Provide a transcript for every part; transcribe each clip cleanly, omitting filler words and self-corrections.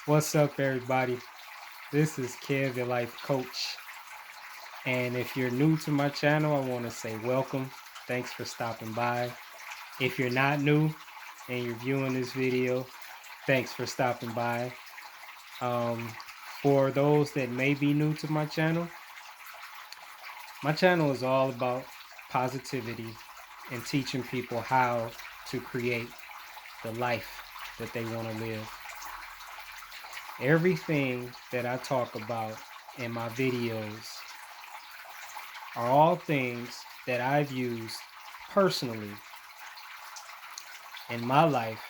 What's up, everybody? This is Kev, your life coach. And if you're new to my channel, I want to say welcome. Thanks for stopping by. If you're not new and you're viewing this video, thanks for stopping by. Um, for those that may be new to my channel is all about positivity and teaching people how to create the life that they want to live. Everything that I talk about in my videos are all things that I've used personally in my life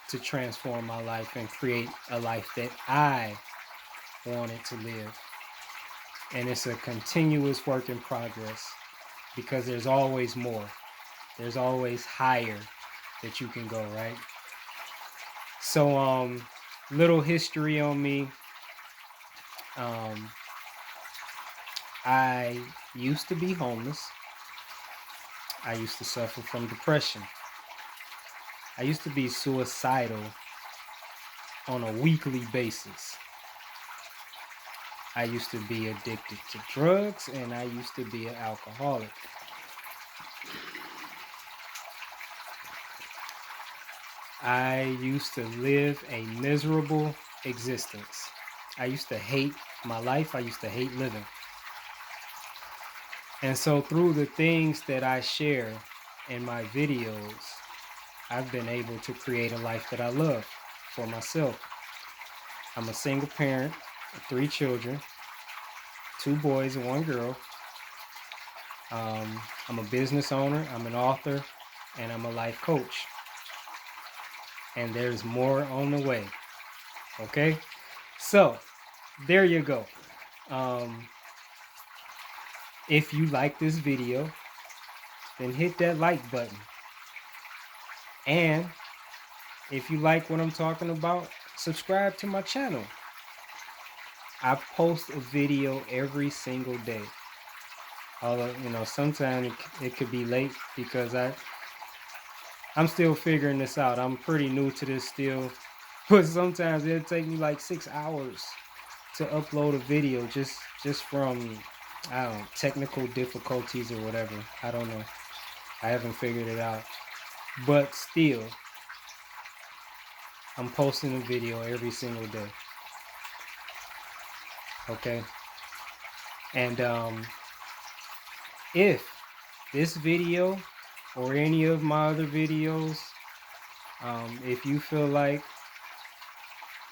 to transform my life and create a life that I wanted to live. And it's a continuous work in progress because there's always more. There's always higher that you can go, right? So, little history on me. I used to be homeless. I used to suffer from depression. I used to be suicidal on a weekly basis. I used to be addicted to drugs, and I used to be an alcoholic. I used to live a miserable existence. I used to hate my life. I used to hate living. And so through the things that I share in my videos, I've been able to create a life that I love for myself. I'm a single parent of 3 children, 2 boys and 1 girl. I'm a business owner, I'm an author, and I'm a life coach. And there's more on the way. Okay? So, there you go. If you like this video, then hit that like button. And if you like what I'm talking about, subscribe to my channel. I post a video every single day. Although, sometimes it could be late because I'm still figuring this out. I'm pretty new to this still. But sometimes it'll take me like 6 hours to upload a video just from, I don't know, technical difficulties or whatever. I don't know. I haven't figured it out. But still, I'm posting a video every single day. Okay? And if this video or any of my other videos, if you feel like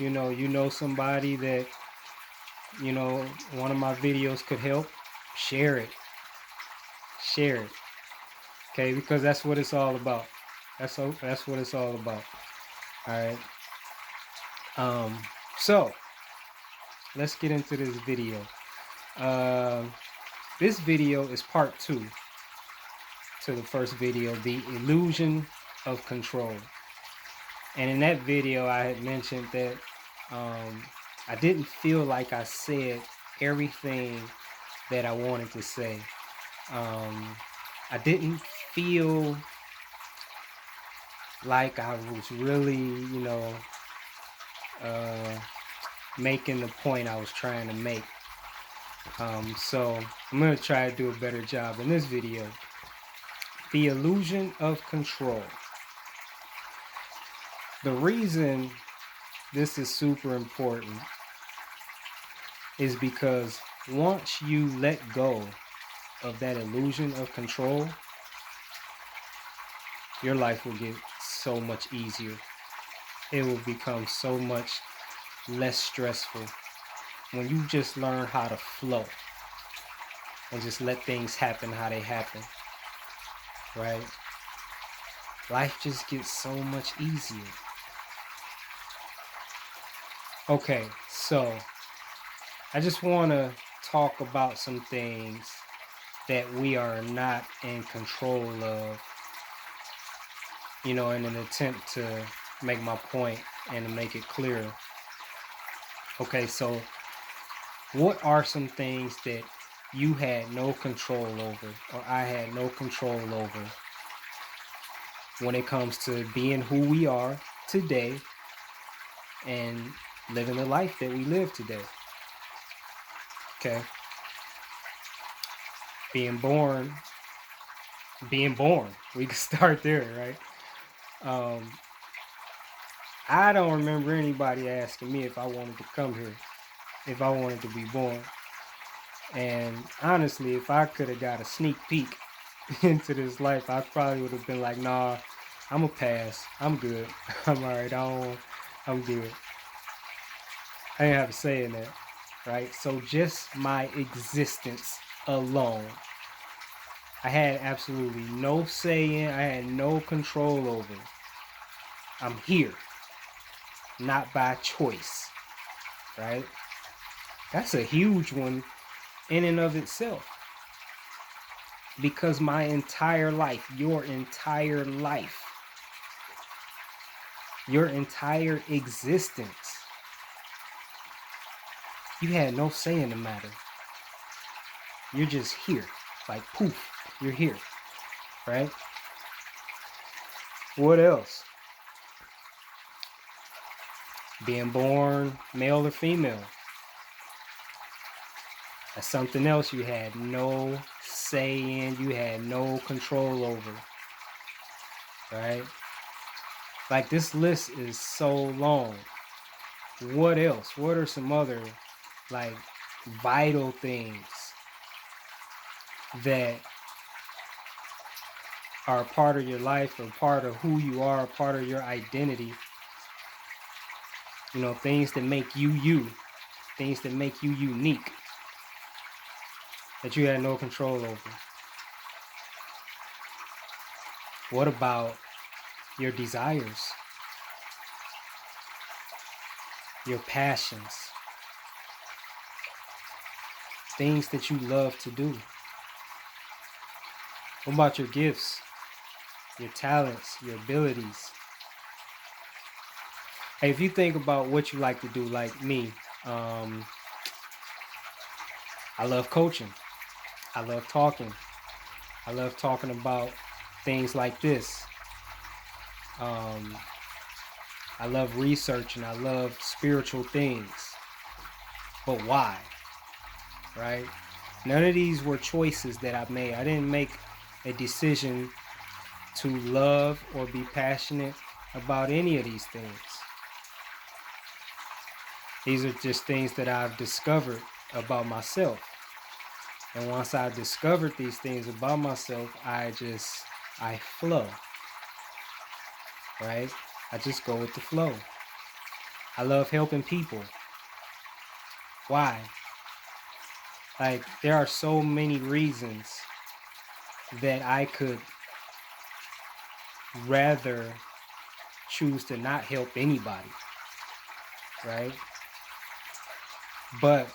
you know somebody that one of my videos could help, share it. Okay, because that's what it's all about. That's what it's all about. All right. So let's get into this video. This video is part 2 to the first video, The Illusion of Control. And in that video, I had mentioned that I didn't feel like I said everything that I wanted to say. I didn't feel like I was really, making the point I was trying to make. So I'm going to try to do a better job in this video. The Illusion of Control. The reason this is super important is because once you let go of that illusion of control, your life will get so much easier. It will become so much less stressful when you just learn how to flow and just let things happen how they happen, right? Life just gets so much easier. Okay, so I just want to talk about some things that we are not in control of, in an attempt to make my point and to make it clearer. Okay, so what are some things that you had no control over, or I had no control over, when it comes to being who we are today and living the life that we live today. Okay. Being born, we can start there, right? I don't remember anybody asking me if I wanted to come here, if I wanted to be born. And honestly, if I could have got a sneak peek into this life, I probably would have been like, nah, I'm a pass. I'm good. I'm all right. I'm good. I didn't have a say in that, right? So just my existence alone, I had absolutely no say in. I had no control over. I'm here, not by choice, right? That's a huge one in and of itself. Because my entire life, your entire existence, you had no say in the matter. You're just here. Like poof, you're here, right? What else? Being born male or female. That's something else you had no say in, you had no control over, right? Like this list is so long. What else? What are some other like vital things that are part of your life or part of who you are, part of your identity? You know, things that make you you, things that make you unique, that you had no control over. What about your desires, your passions, things that you love to do? What about your gifts, your talents, your abilities? Hey, if you think about what you like to do, like me, I love coaching. I love talking. I love talking about things like this. I love researching. I love spiritual things. But why? Right? None of these were choices that I made. I didn't make a decision to love or be passionate about any of these things. These are just things that I've discovered about myself. And once I discovered these things about myself, I flow, right? I just go with the flow. I love helping people. Why? Like, there are so many reasons that I could rather choose to not help anybody, right? But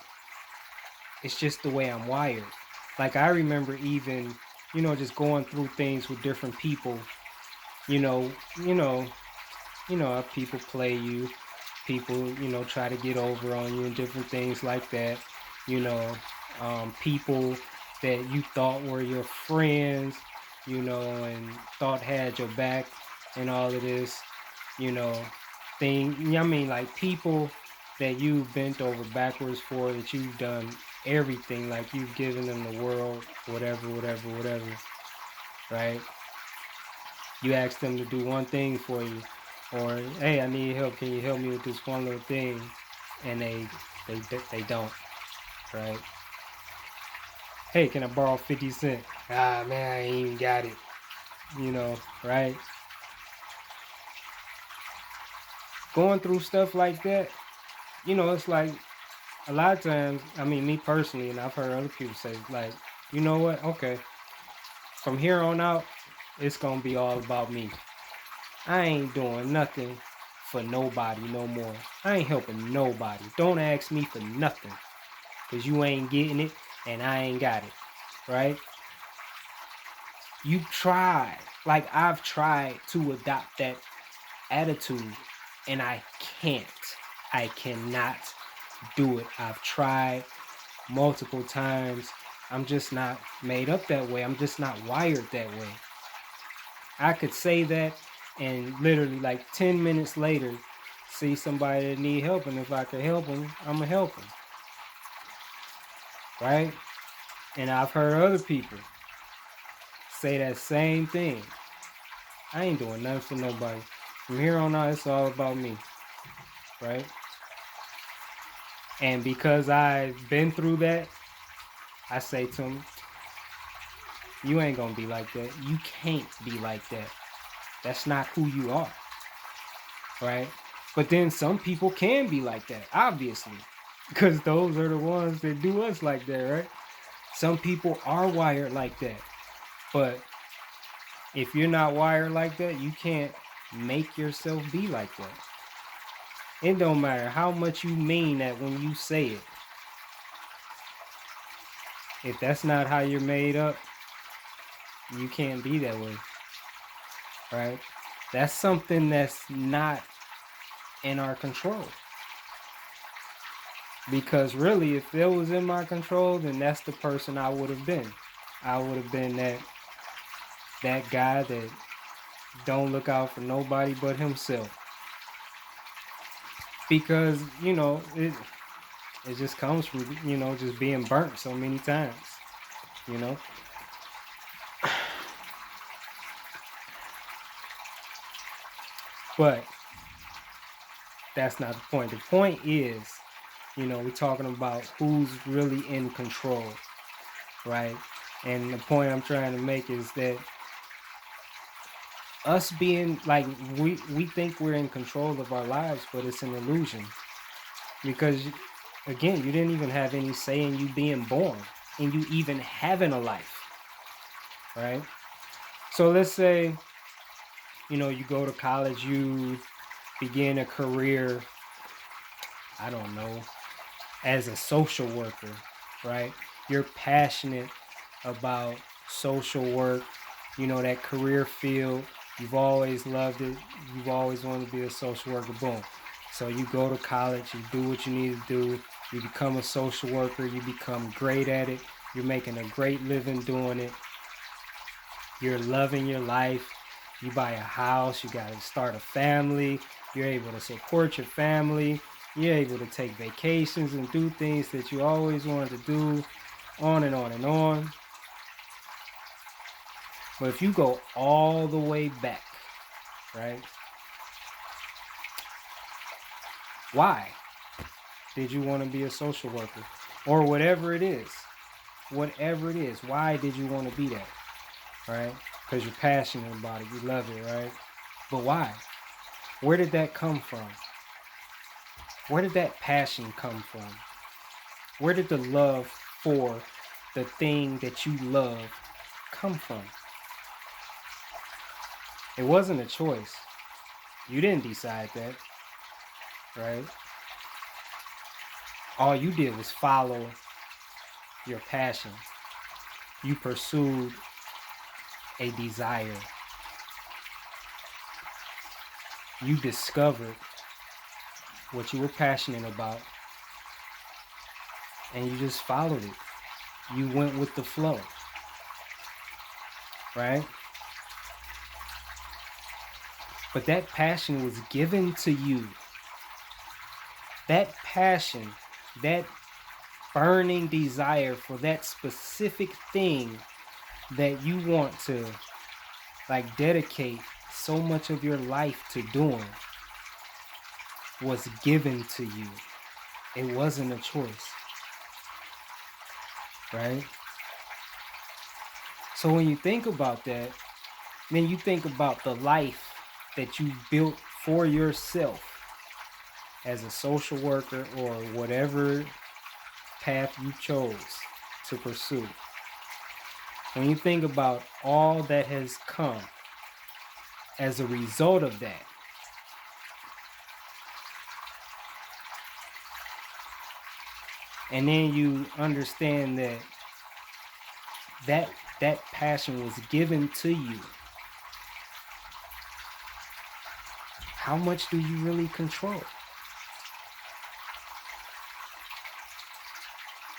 it's just the way I'm wired. Like, I remember even, just going through things with different people, how people play you, people, try to get over on you and different things like that, people that you thought were your friends, and thought had your back and all of this, like people that you've bent over backwards for, that you've done everything, like you've given them the world, whatever, right? You ask them to do one thing for you, or hey, I need help, can you help me with this one little thing? And they don't, right? Hey, can I borrow 50 cents? Ah, man, I ain't even got it, right? Going through stuff like that, it's like a lot of times, me personally, and I've heard other people say, like, you know what? Okay, from here on out, it's gonna be all about me. I ain't doing nothing for nobody no more. I ain't helping nobody. Don't ask me for nothing, because you ain't getting it and I ain't got it, right? You try, like I've tried to adopt that attitude, and I can't. I cannot do it. I've tried multiple times. I'm just not made up that way. I'm just not wired that way. I could say that, and literally like 10 minutes later see somebody that need help, and if I could help them, I'm gonna help them, right? And I've heard other people say that same thing. I ain't doing nothing for nobody. From here on out, it's all about me, right? And because I've been through that, I say to them, you ain't gonna be like that. You can't be like that. That's not who you are, right? But then some people can be like that, obviously, because those are the ones that do us like that, right? Some people are wired like that. But if you're not wired like that, you can't make yourself be like that. It don't matter how much you mean that when you say it. If that's not how you're made up, you can't be that way, right? That's something that's not in our control. Because really, if it was in my control, then that's the person I would have been. I would have been that guy that don't look out for nobody but himself. Because, it just comes from, just being burnt so many times, you know. But that's not the point. The point is, we're talking about who's really in control, right? And the point I'm trying to make is that us being like, we think we're in control of our lives, but it's an illusion. Because again, you didn't even have any say in you being born and you even having a life, right? So let's say, you go to college, you begin a career, I don't know, as a social worker, right? You're passionate about social work, that career field. You've always loved it. You've always wanted to be a social worker. Boom. So you go to college, you do what you need to do. You become a social worker. You become great at it. You're making a great living doing it. You're loving your life. You buy a house. You got to start a family. You're able to support your family. You're able to take vacations and do things that you always wanted to do, on and on and on. But if you go all the way back, right? Why did you want to be a social worker? Or whatever it is. Whatever it is. Why did you want to be that? Right? Because you're passionate about it. You love it, right? But why? Where did that come from? Where did that passion come from? Where did the love for the thing that you love come from? It wasn't a choice. You didn't decide that, right? All you did was follow your passion. You pursued a desire. You discovered what you were passionate about, and you just followed it. You went with the flow, right? But that passion was given to you. That passion, that burning desire for that specific thing that you want to dedicate so much of your life to doing was given to you. It wasn't a choice, right? So when you think about that, then you think about the life that you built for yourself as a social worker or whatever path you chose to pursue. When you think about all that has come as a result of that, and then you understand that passion was given to you, how much do you really control?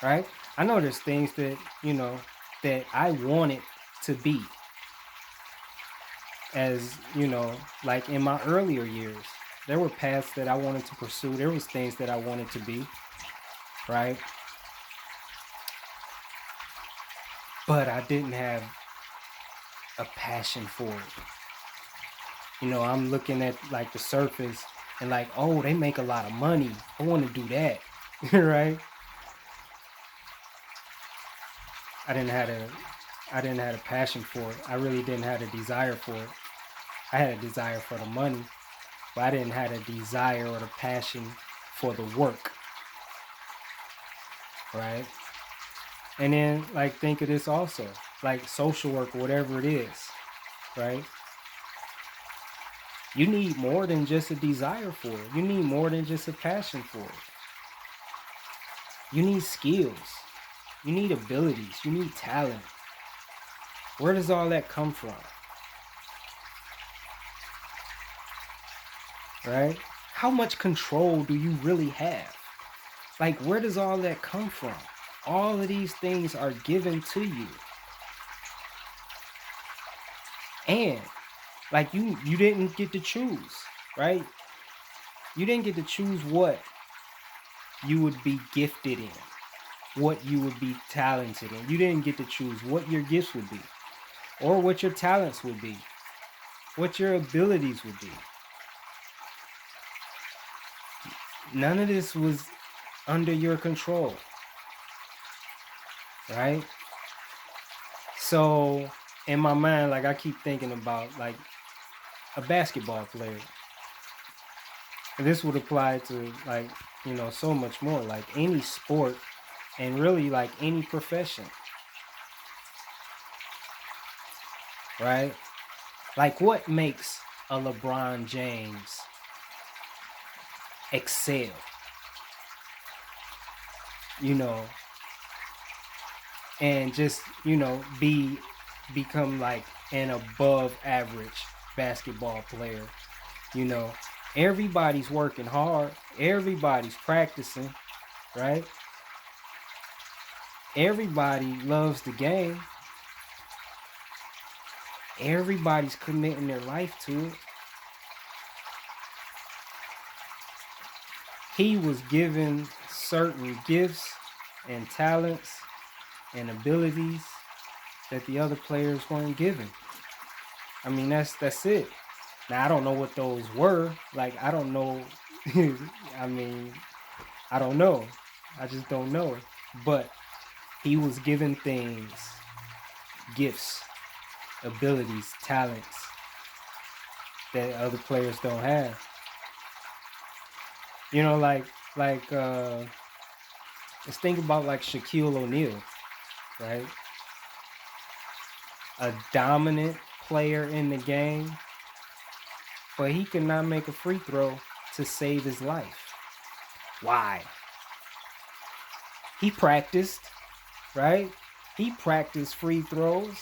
Right? I know there's things that, that I wanted to be as, like in my earlier years. there were paths that I wanted to pursue. There was things that I wanted to be, right? But I didn't have a passion for it. You know, I'm looking at like the surface and like, oh, they make a lot of money. I want to do that, right? I didn't have a passion for it. I really didn't have a desire for it. I had a desire for the money, but I didn't have a desire or the passion for the work, right? And then like think of this also, like social work or whatever it is, right? You need more than just a desire for it. You need more than just a passion for it. You need skills. You need abilities. You need talent. Where does all that come from? Right? How much control do you really have? Like, where does all that come from? All of these things are given to you. And like you didn't get to choose, right? You didn't get to choose what you would be gifted in, what you would be talented in. You didn't get to choose what your gifts would be, or what your talents would be, what your abilities would be. None of this was under your control, right? So in my mind, like I keep thinking about like a basketball player. And this would apply to like, you know, so much more, like any sport and really like any profession, right? Like what makes a LeBron James excel, you know, and just, you know, become like an above average basketball player, you know. Everybody's working hard, everybody's practicing, right? Everybody loves the game. Everybody's committing their life to it. He was given certain gifts and talents and abilities that the other players weren't given. I mean, that's it. Now I don't know what those were. Like I don't know. I mean, I don't know. I just don't know. But he was given things, gifts, abilities, talents that other players don't have. You know, like let's think about like Shaquille O'Neal, right? A dominant player in the game, but he could not make a free throw to save his life. Why? He practiced, right? He practiced free throws.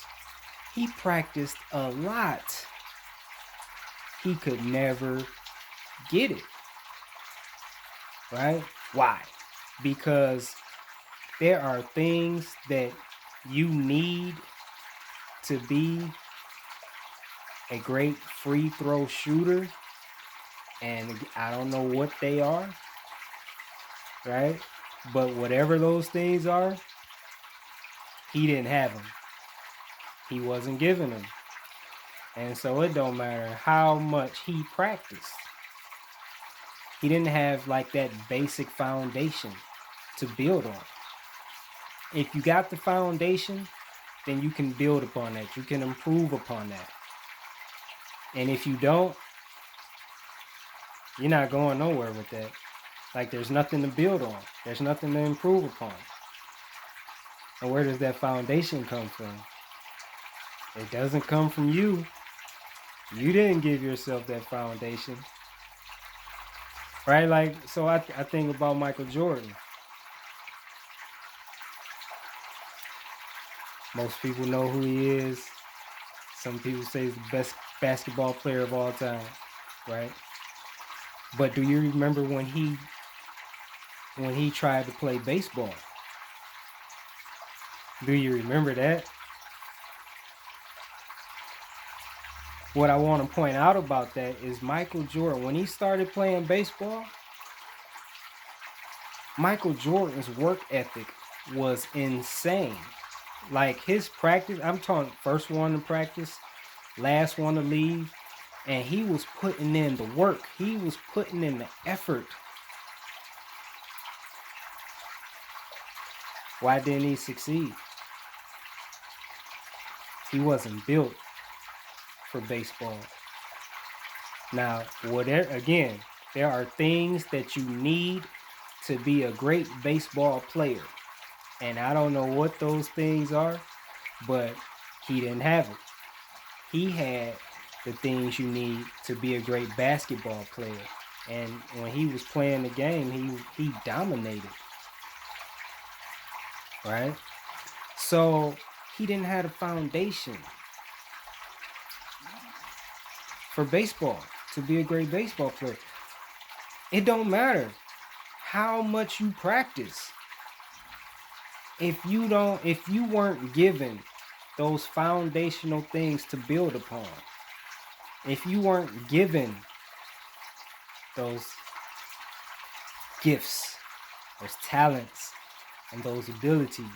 He practiced a lot. He could never get it, right? Why? Because there are things that you need to be a great free throw shooter, and I don't know what they are, right? But whatever those things are, he didn't have them. He wasn't giving them. And so it don't matter how much he practiced. He didn't have like that basic foundation to build on. If you got the foundation, then you can build upon that. You can improve upon that. And if you don't, you're not going nowhere with that. Like there's nothing to build on. There's nothing to improve upon. And where does that foundation come from? It doesn't come from you. You didn't give yourself that foundation. Right? Like, so I think about Michael Jordan. Most people know who he is. Some people say he's the best basketball player of all time, right? But do you remember when he tried to play baseball? Do you remember that? what I want to point out about that is Michael Jordan, when he started playing baseball, Michael Jordan's work ethic was insane. Like his practice, I'm talking first one to practice, last one to leave, and he was putting in the work. He was putting in the effort. Why didn't he succeed? He wasn't built for baseball. Now, whatever, again, there are things that you need to be a great baseball player. And I don't know what those things are, but he didn't have it. He had the things you need to be a great basketball player. And when he was playing the game, he dominated. Right? So he didn't have a foundation for baseball to be a great baseball player. It don't matter how much you practice. If you weren't given those foundational things to build upon, if you weren't given those gifts, those talents, and those abilities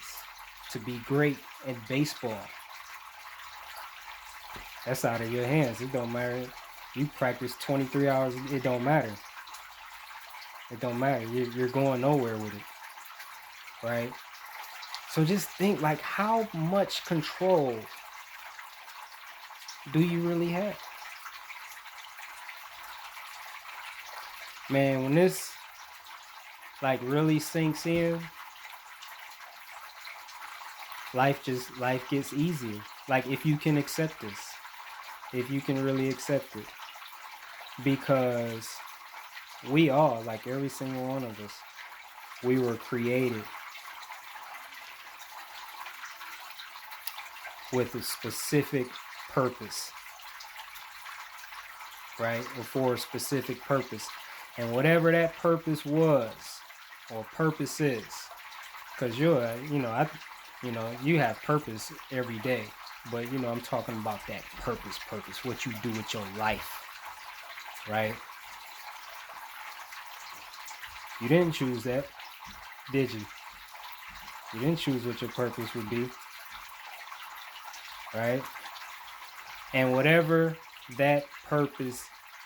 to be great at baseball, that's out of your hands. It don't matter. You practice 23 hours, it don't matter. It don't matter. You're going nowhere with it. Right? So just think, like, how much control do you really have? Man, when this like really sinks in, life gets easier. Like, if you can accept this, if you can really accept it, because we all, like every single one of us, we were created with a specific purpose, right? Or for a specific purpose. And whatever that purpose was or purpose is, because you have purpose every day, but I'm talking about that purpose, what you do with your life, right? You didn't choose that, did you? You didn't choose what your purpose would be, right? And whatever that purpose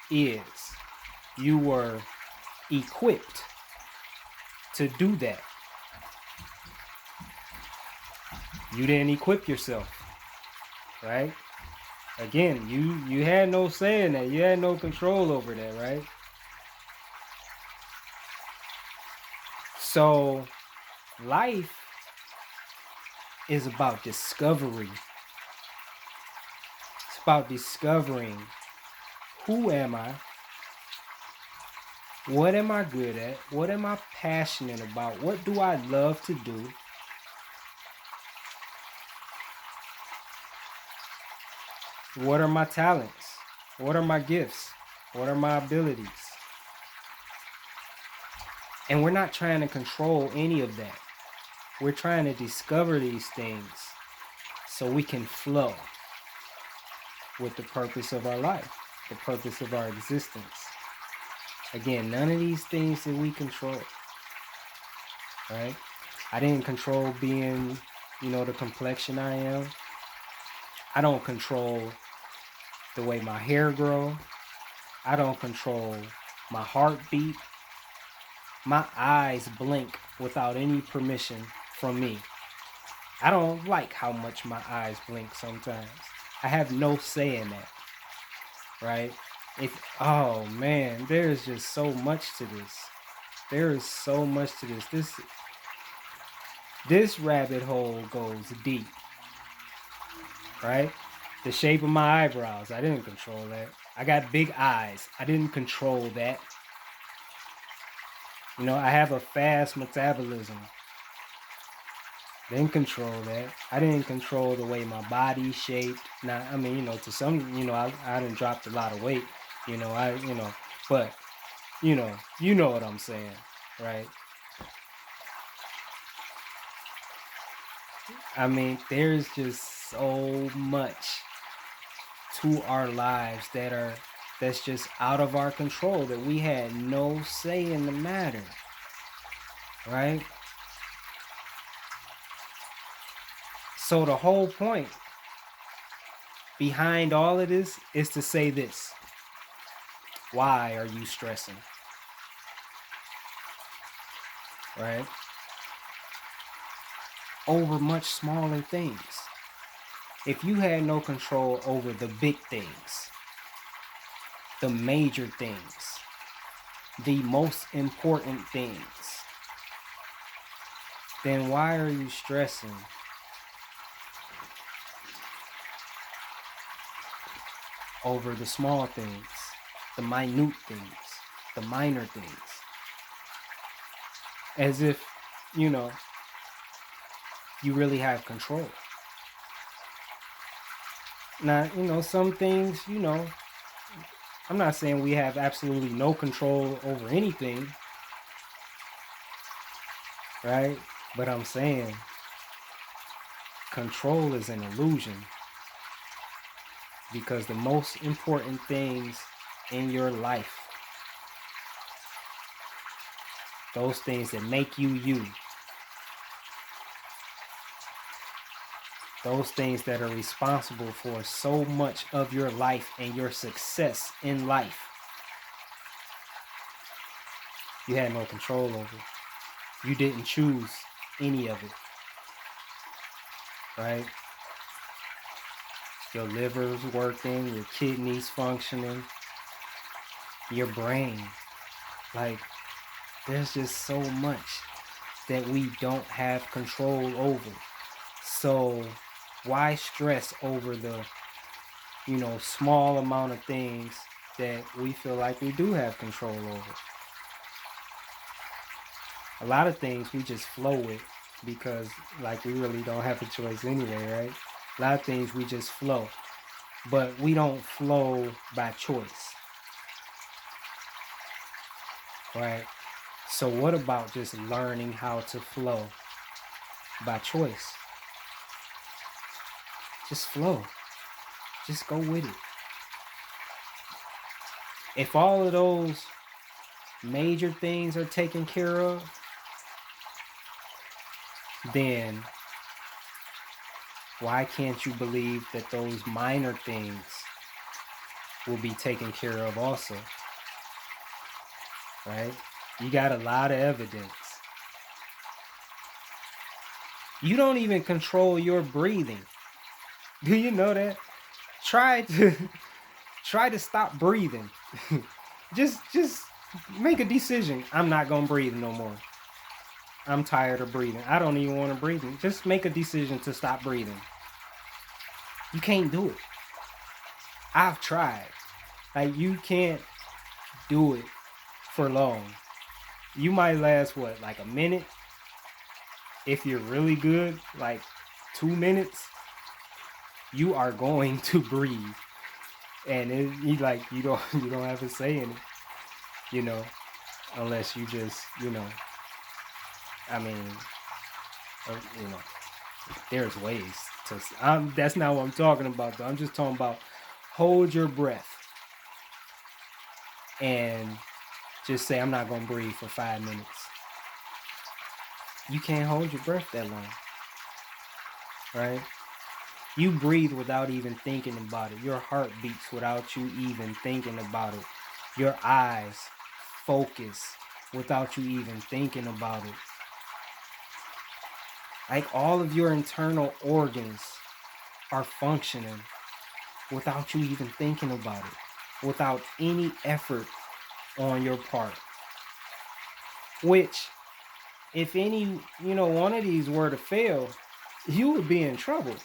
is, you were equipped to do that. You didn't equip yourself, right? Again, you had no say in that. You had no control over that, right? So life is about discovery. It's about discovering, who am I? What am I good at? What am I passionate about? What do I love to do? What are my talents? What are my gifts? What are my abilities? And we're not trying to control any of that. We're trying to discover these things so we can flow with the purpose of our life, the purpose of our existence. Again, none of these things that we control, right? I didn't control being, the complexion I am. I don't control the way my hair grows. I don't control my heartbeat. My eyes blink without any permission from me. I don't like how much my eyes blink sometimes. I have no say in that, right? Oh man, there's just so much to this. There is so much to this. This rabbit hole goes deep, right? The shape of my eyebrows, I didn't control that. I got big eyes. I didn't control that. I have a fast metabolism. Didn't control that. I didn't control the way my body's shaped. Now, to some, I done dropped a lot of weight. But you know what I'm saying, right? There's just so much to our lives that's just out of our control, that we had no say in the matter, right? So the whole point behind all of this is to say this: why are you stressing? Right? Over much smaller things. If you had no control over the big things, the major things, the most important things, then why are you stressing over the small things, the minute things, the minor things? As if, you really have control. Now, some things, I'm not saying we have absolutely no control over anything, right? But I'm saying control is an illusion, because the most important things in your life, those things that make you you, those things that are responsible for so much of your life and your success in life, you had no control over. You didn't choose any of it, right? Your liver's working, your kidneys functioning, your brain. Like, there's just so much that we don't have control over. So why stress over the, small amount of things that we feel like we do have control over? A lot of things we just flow with because, like, we really don't have a choice anyway, right? A lot of things we just flow, but we don't flow by choice, right? So what about just learning how to flow by choice? Just flow. Just go with it. If all of those major things are taken care of, then why can't you believe that those minor things will be taken care of also? Right? You got a lot of evidence. You don't even control your breathing. Do you know that? Try to stop breathing. just make a decision. I'm not gonna breathe no more. I'm tired of breathing. I don't even want to breathe. Just make a decision to stop breathing. You can't do it. I've tried. Like, you can't do it for long. You might last like a minute. If you're really good, like 2 minutes, you are going to breathe. And you don't have a say in it, unless you just, I mean, there's ways to, that's not what I'm talking about though. I'm just talking about hold your breath and just say, I'm not going to breathe for 5 minutes. You can't hold your breath that long, right? You breathe without even thinking about it. Your heart beats without you even thinking about it. Your eyes focus without you even thinking about it. Like, all of your internal organs are functioning without you even thinking about it, without any effort on your part. Which, if any, one of these were to fail, you would be in trouble.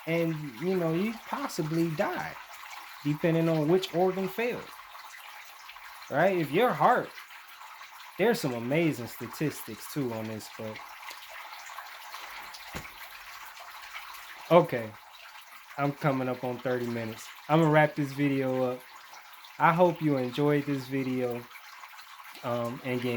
And, you possibly die, depending on which organ failed. Right? If your heart, there's some amazing statistics too on this, but okay. I'm coming up on 30 minutes. I'm gonna wrap this video up. I hope you enjoyed this video and